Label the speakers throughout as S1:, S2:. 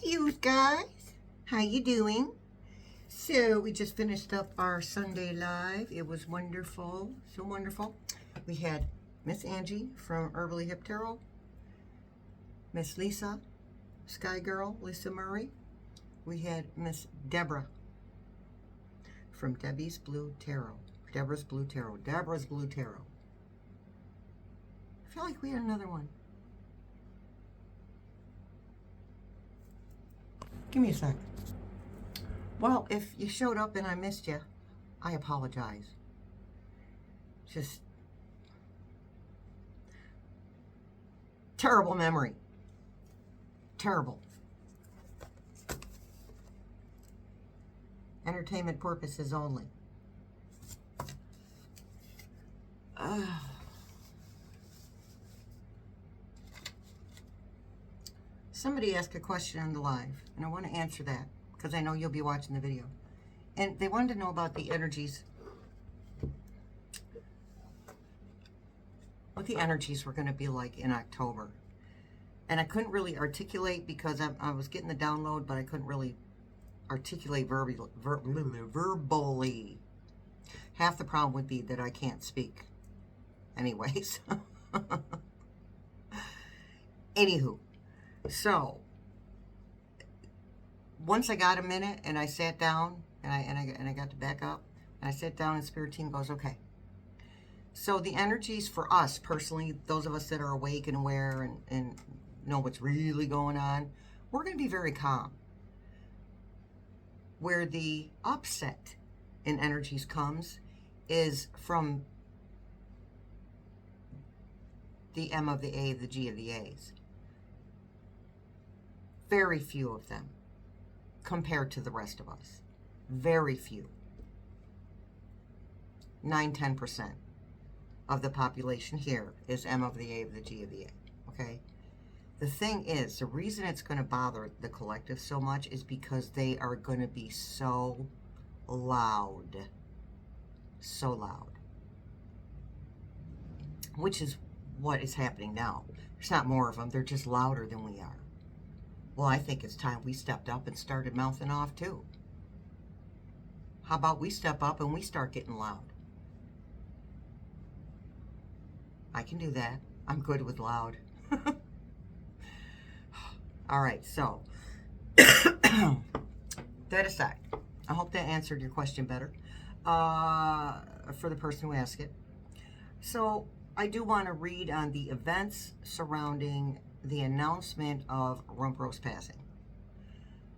S1: you guys. How you doing? So we just finished up our Sunday live. It was wonderful, so wonderful. We had Miss Angie from Herbally Hip Tarot, Miss Lisa, Sky Girl, Lisa Murray. We had Miss Deborah from Debbie's Blue Tarot, Deborah's Blue Tarot, Deborah's Blue Tarot. I feel like we had another one. Give me a sec. Well, if you showed up and I missed you, I apologize. Just terrible memory. Terrible. Entertainment purposes only. Somebody asked a question on the live, and I want to answer that because I know you'll be watching the video. And they wanted to know about the energies, what the energies were going to be like in October. And I couldn't really articulate because I was getting the download, but I couldn't really articulate verbally. Half the problem would be that I can't speak. Anyways. Anywho. So, once I got a minute and I sat down and I got to back up and I sat down and Spirit Team goes, okay. So the energies for us personally, those of us that are awake and aware and know what's really going on, we're going to be very calm. Where the upset in energies comes is from the M of the A, the G of the A's. Very few of them compared to the rest of us. Very few. 9-10% of the population here is M of the A of the G of the A. Okay? The thing is, the reason it's going to bother the collective so much is because they are going to be so loud. So loud. Which is what is happening now. There's not more of them. They're just louder than we are. Well, I think it's time we stepped up and started mouthing off too. How about we step up and we start getting loud? I can do that. I'm good with loud. All right, so that aside, I hope that answered your question better for the person who asked it. So I do want to read on the events surrounding the announcement of RUMP Rose passing.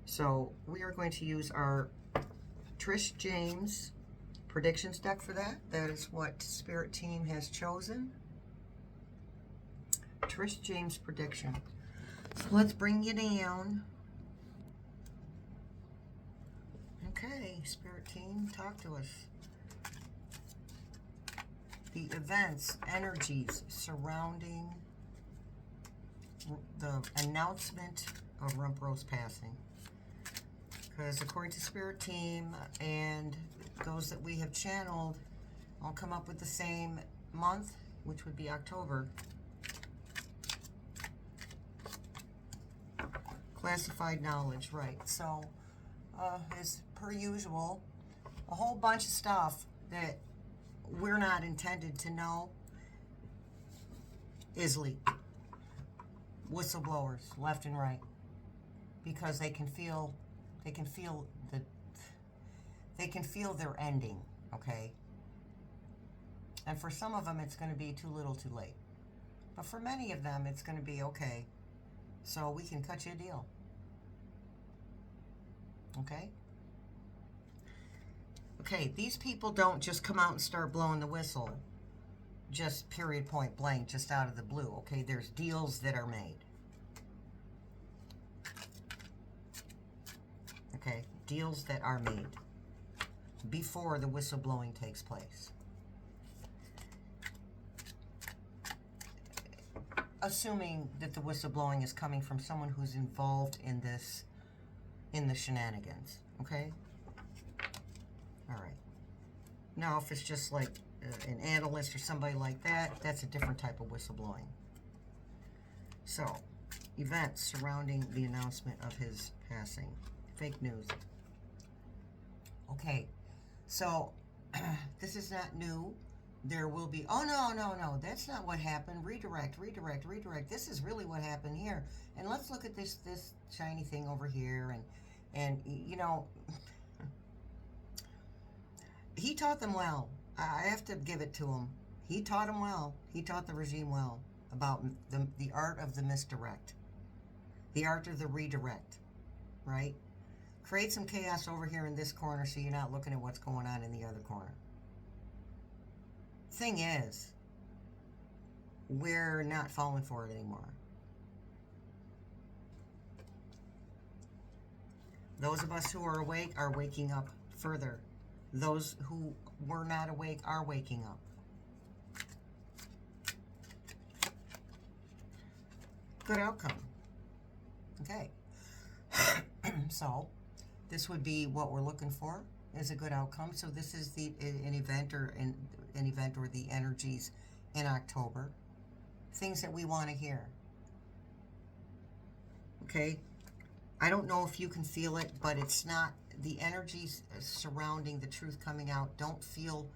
S1: So we are going to use our Trish James predictions deck for that. That is what Spirit Team has chosen. Trish James prediction. So let's bring you down. Okay, Spirit Team, talk to us. The events, energies surrounding the announcement of RUMP Rose passing. Because according to Spirit Team and those that we have channeled, I'll come up with the same month, which would be October. Classified knowledge, right. So, as per usual, a whole bunch of stuff that we're not intended to know is leaked. Whistleblowers, left and right, because they can feel their ending, okay? And for some of them, it's going to be too little, too late. But for many of them, it's going to be okay. So we can cut you a deal. Okay? Okay, these people don't just come out and start blowing the whistle, just period, point blank, just out of the blue. Okay, there's deals that are made. Okay, deals that are made before the whistleblowing takes place. Assuming that the whistleblowing is coming from someone who's involved in this, in the shenanigans, okay? All right. Now, if it's just like an analyst or somebody like that, that's a different type of whistleblowing. So, events surrounding the announcement of his passing. Fake news. Okay, so this is not new. There will be, oh no, that's not what happened. Redirect. This is really what happened here. And let's look at this shiny thing over here. And you know, he taught them well. I have to give it to him. He taught them well. He taught the regime well about the art of the misdirect, the art of the redirect, right? Create some chaos over here in this corner so you're not looking at what's going on in the other corner. Thing is, we're not falling for it anymore. Those of us who are awake are waking up further. Those who were not awake are waking up. Good outcome. Okay. So, this would be what we're looking for, is a good outcome. So this is an event or the energies in October. Things that we want to hear. Okay? I don't know if you can feel it, but it's not, the energies surrounding the truth coming out don't feel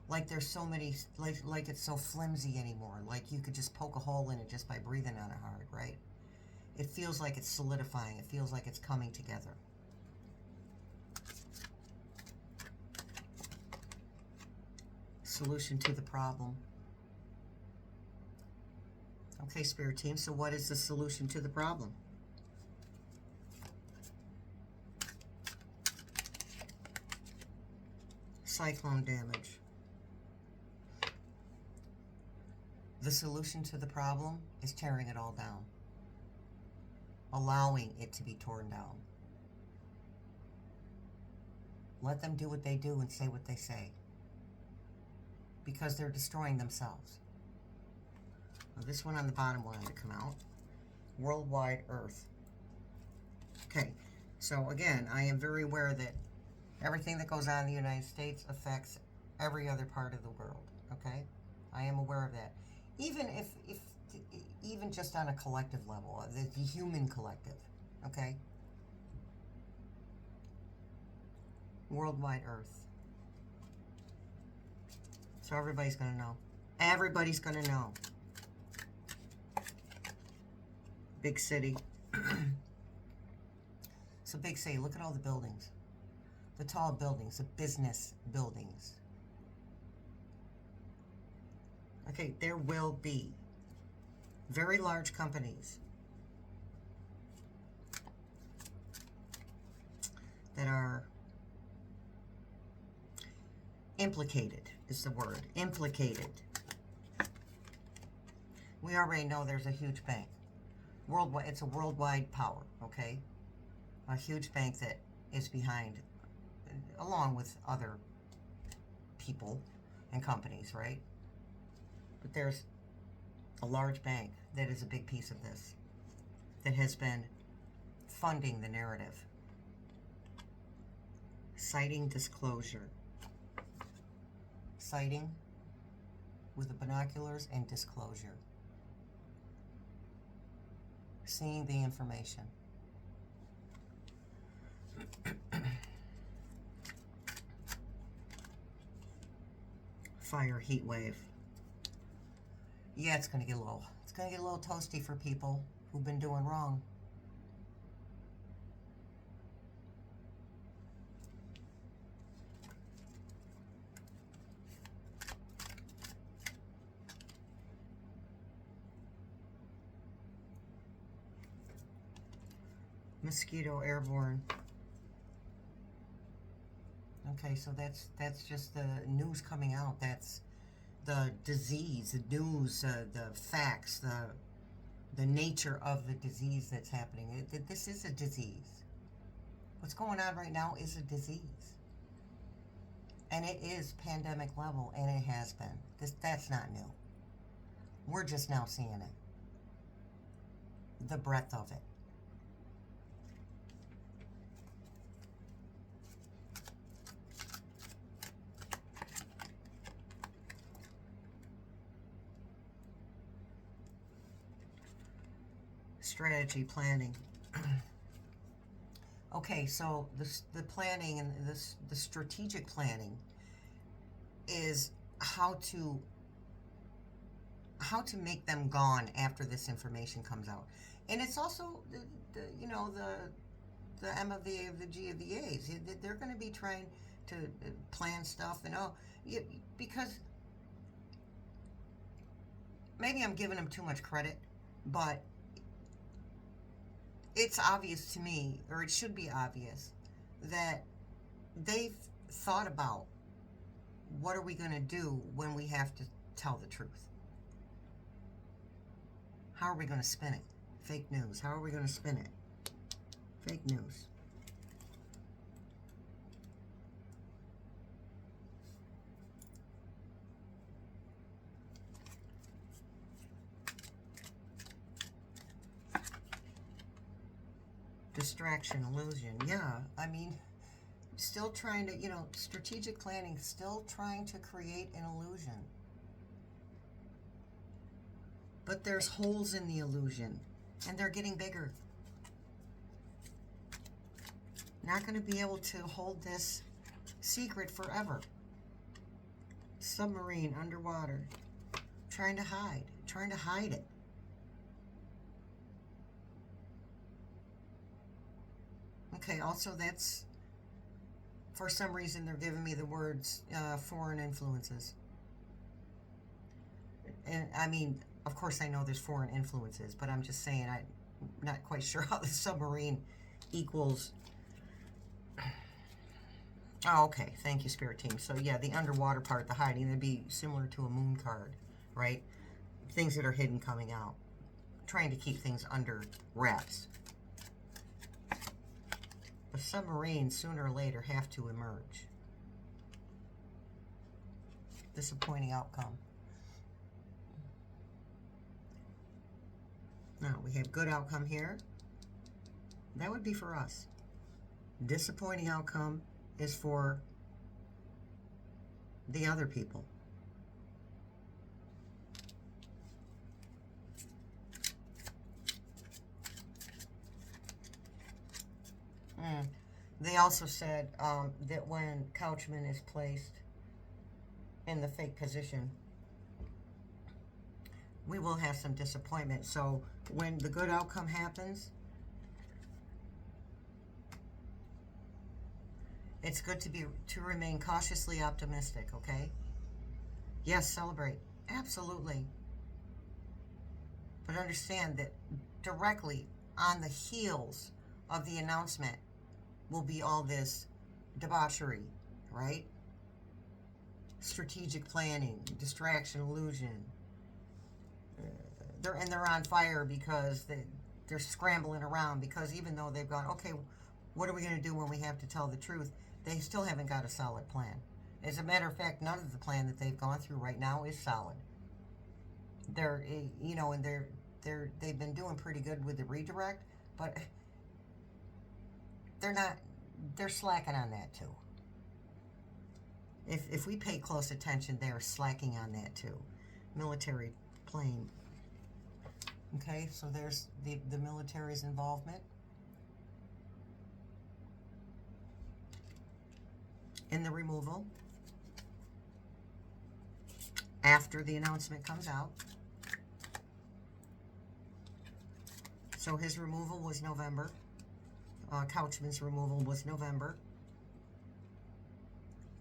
S1: like there's so many, like it's so flimsy anymore. Like you could just poke a hole in it just by breathing on it hard, right? It feels like it's solidifying. It feels like it's coming together. Solution to the problem. Okay, Spirit Team, so what is the solution to the problem? Cyclone damage. The solution to the problem is tearing it all down. Allowing it to be torn down. Let them do what they do and say what they say. Because they're destroying themselves. Now, this one on the bottom wanted to come out. Worldwide Earth. Okay, so again, I am very aware that everything that goes on in the United States affects every other part of the world. Okay, I am aware of that. Even even just on a collective level, the human collective. Okay. Worldwide Earth. So everybody's going to know. Everybody's going to know. Big city. So big city. Look at all the buildings. The tall buildings. The business buildings. Okay, there will be very large companies that are implicated, is the word. Implicated. We already know there's a huge bank. Worldwide, it's a worldwide power, okay? A huge bank that is behind, along with other people and companies, right? But there's a large bank that is a big piece of this, that has been funding the narrative. Citing disclosure. Sighting with the binoculars and disclosure. Seeing the information. Fire heat wave. Yeah, it's going to get low. It's going to get a little toasty for people who've been doing wrong. Mosquito airborne. Okay, so that's just the news coming out. That's the disease, the news, the facts, the nature of the disease that's happening. This is a disease. What's going on right now is a disease. And it is pandemic level, and it has been. That's not new. We're just now seeing it. The breadth of it. strategy, planning. Okay, so the planning and the strategic planning is how to make them gone after this information comes out. And it's also you know, the M of the A of the G of the A's. They're going to be trying to plan stuff and because maybe I'm giving them too much credit, but it's obvious to me, or it should be obvious, that they've thought about what are we going to do when we have to tell the truth. How are we going to spin it? Fake news. How are we going to spin it? Fake news. Distraction, illusion. Yeah, I mean, still trying to, you know, strategic planning, still trying to create an illusion. But there's holes in the illusion, and they're getting bigger. Not going to be able to hold this secret forever. Submarine, underwater, trying to hide it. Okay, also that's, for some reason, they're giving me the words foreign influences. And I mean, of course I know there's foreign influences, but I'm just saying I'm not quite sure how the submarine equals. Oh, okay. Thank you, Spirit Team. So yeah, the underwater part, the hiding, that'd be similar to a moon card, right? Things that are hidden coming out. Trying to keep things under wraps. The submarines, sooner or later, have to emerge. Disappointing outcome. Now, we have good outcome here. That would be for us. Disappointing outcome is for the other people. They also said that when Couchman is placed in the fake position, we will have some disappointment. So when the good outcome happens, it's good to remain cautiously optimistic, okay? Yes, celebrate. Absolutely. But understand that directly on the heels of the announcement will be all this debauchery, right? Strategic planning, distraction, illusion. They're on fire because they're scrambling around, because even though they've gone, okay, what are we going to do when we have to tell the truth? They still haven't got a solid plan. As a matter of fact, none of the plan that they've gone through right now is solid. They're, you know, and they've been doing pretty good with the redirect, but they're slacking on that too. If we pay close attention, they're slacking on that too. Military plane. Okay, so there's the military's involvement. In the removal. After the announcement comes out. So his removal was November. Couchman's removal was November.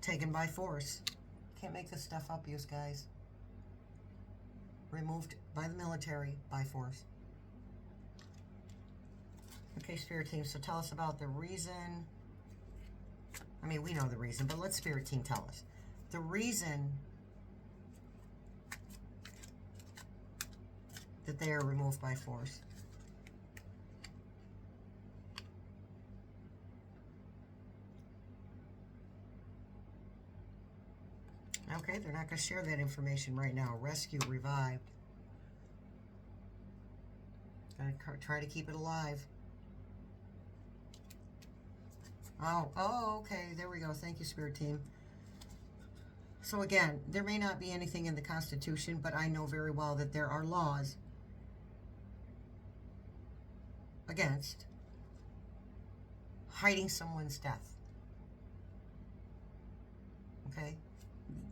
S1: Taken by force. Can't make this stuff up, you guys. Removed by the military by force. Okay, Spirit Team, so tell us about the reason. I mean, we know the reason, but let Spirit Team tell us. The reason that they are removed by force. Okay, they're not going to share that information right now. Rescue, revived. Gotta try to keep it alive. Oh, okay, there we go. Thank you, Spirit Team. So again, there may not be anything in the Constitution, but I know very well that there are laws against hiding someone's death. Okay?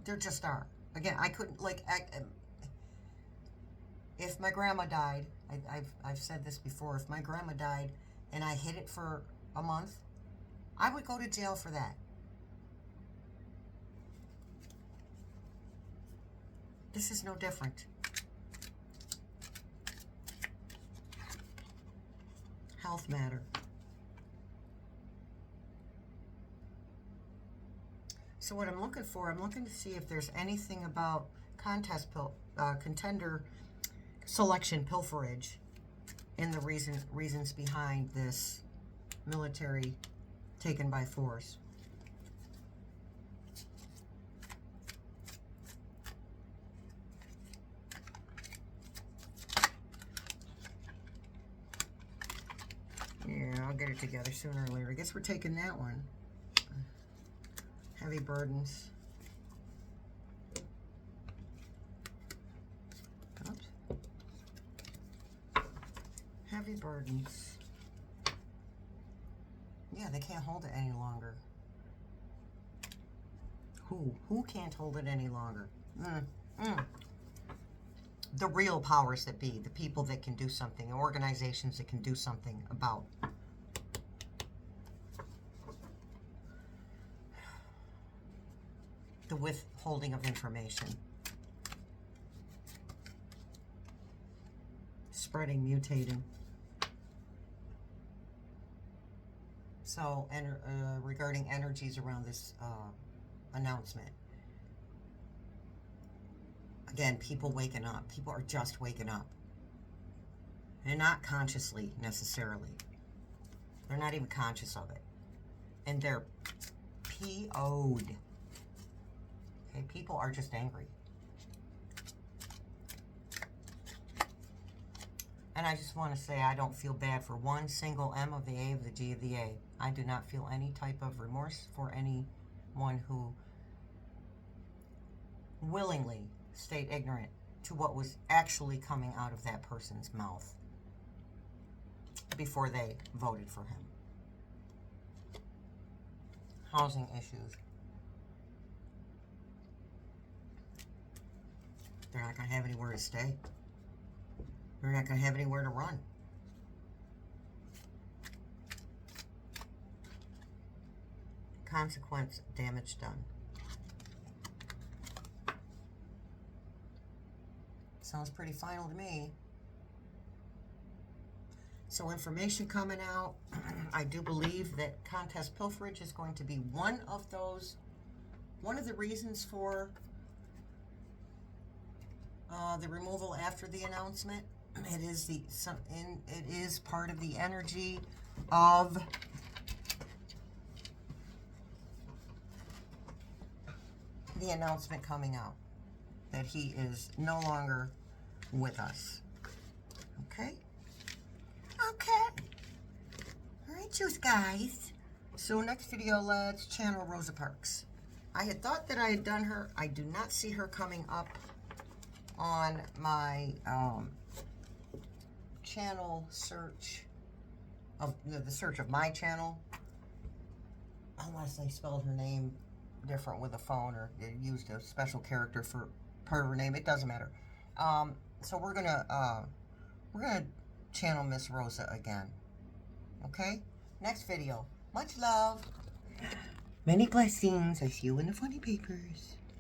S1: There just are. Again, I couldn't, like, if my grandma died, I've said this before, if my grandma died and I hid it for a month, I would go to jail for that. This is no different. Health matter. So what I'm looking for, I'm looking to see if there's anything about contender selection pilferage in the reasons behind this military taken by force. Yeah, I'll get it together sooner or later. I guess we're taking that one. Heavy burdens. Oops. Heavy burdens. Yeah, they can't hold it any longer. Who can't hold it any longer? The real powers that be, the people that can do something, the organizations that can do something about the withholding of information, spreading, mutating. So, regarding energies around this announcement, again, people waking up. People are just waking up. And not consciously, necessarily. They're not even conscious of it. And they're PO'd. Okay, people are just angry. And I just want to say I don't feel bad for one single M of the A of the G of the A. I do not feel any type of remorse for anyone who willingly stayed ignorant to what was actually coming out of that person's mouth before they voted for him. Housing issues. They're not going to have anywhere to stay. They're not going to have anywhere to run. Consequence, damage done. Sounds pretty final to me. So information coming out. I do believe that contest pilferage is going to be one of the reasons for the removal after the announcement. It is part of the energy of the announcement coming out that he is no longer with us. Okay? Okay. All right, you guys. So next video, let's channel Rosa Parks. I had thought that I had done her. I do not see her coming up on my channel search of the search of my channel, unless I spelled her name different with a phone or used a special character for part of her name. It doesn't matter. So we're gonna channel Miss Rosa again. Okay, next video. Much love, many blessings. I see you in the funny papers.